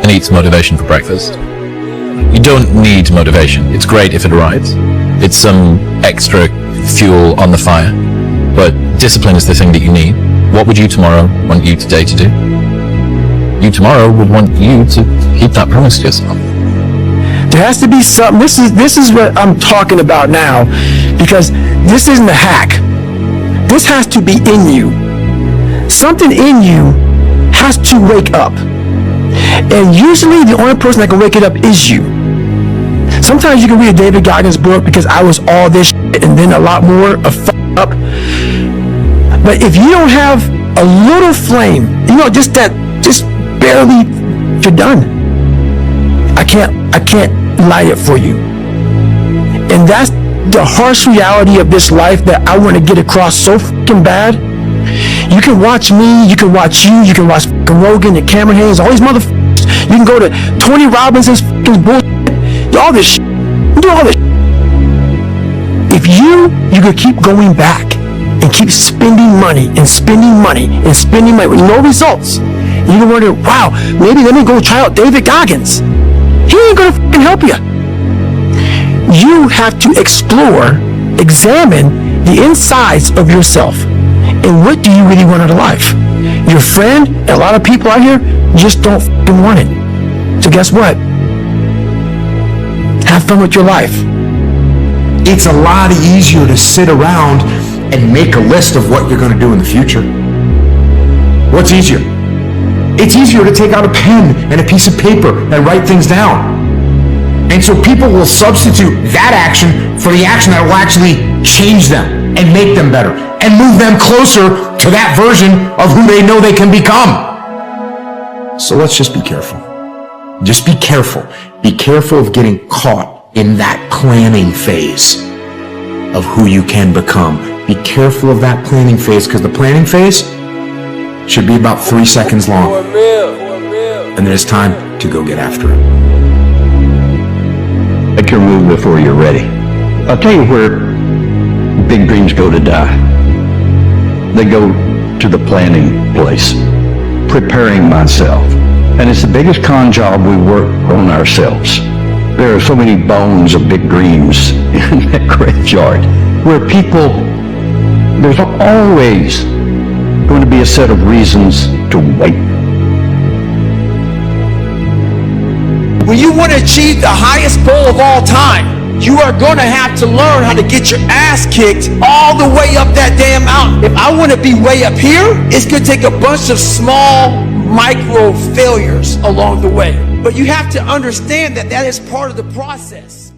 and eats motivation for breakfast. You don't need motivation. It's great if it arrives. It's some extra fuel on the fire. But discipline is the thing that you need. What would you tomorrow want you today to do? You tomorrow would want you to keep that promise to yourself. There has to be something. This is what I'm talking about now, because this isn't a hack. This has to be in you. Something in you has to wake up. And usually the only person that can wake it up is you. Sometimes you can read a David Goggins book because I was all this shit and then a lot more of up. But if you don't have a little flame, just barely, you're done. I can't light it for you. And that's the harsh reality of this life that I want to get across so fucking bad. You can watch me, you can watch you, you can watch Rogan and Cameron Hayes, all these motherfuckers. You can go to Tony Robbins's fucking bullshit, all this shit. You do all this shit. If you could keep going back and keep spending money and spending money and spending money with no results, and you can wonder, wow, maybe let me go try out David Goggins. He ain't gonna fucking help you. You have to explore, examine the insides of yourself. And what do you really want out of life? Your friend and a lot of people out here just don't fucking want it. So guess what? Have fun with your life. It's a lot easier to sit around and make a list of what you're going to do in the future. What's easier? It's easier to take out a pen and a piece of paper and write things down. And so people will substitute that action for the action that will actually change them and make them better and move them closer to that version of who they know they can become. So let's just be careful. Just be careful. Be careful of getting caught in that planning phase of who you can become. Be careful of that planning phase, because the planning phase should be about 3 seconds long. And then it's time to go get after it. Make your move before you're ready. I'll tell you where big dreams go to die. They go to the planning place, preparing myself. And it's the biggest con job we work on ourselves. There are so many bones of big dreams in that graveyard where people, there's always going to be a set of reasons to wait. When you want to achieve the highest goal of all time, you are going to have to learn how to get your ass kicked all the way up that damn mountain. If I want to be way up here, it's going to take a bunch of small micro failures along the way. But you have to understand that that is part of the process.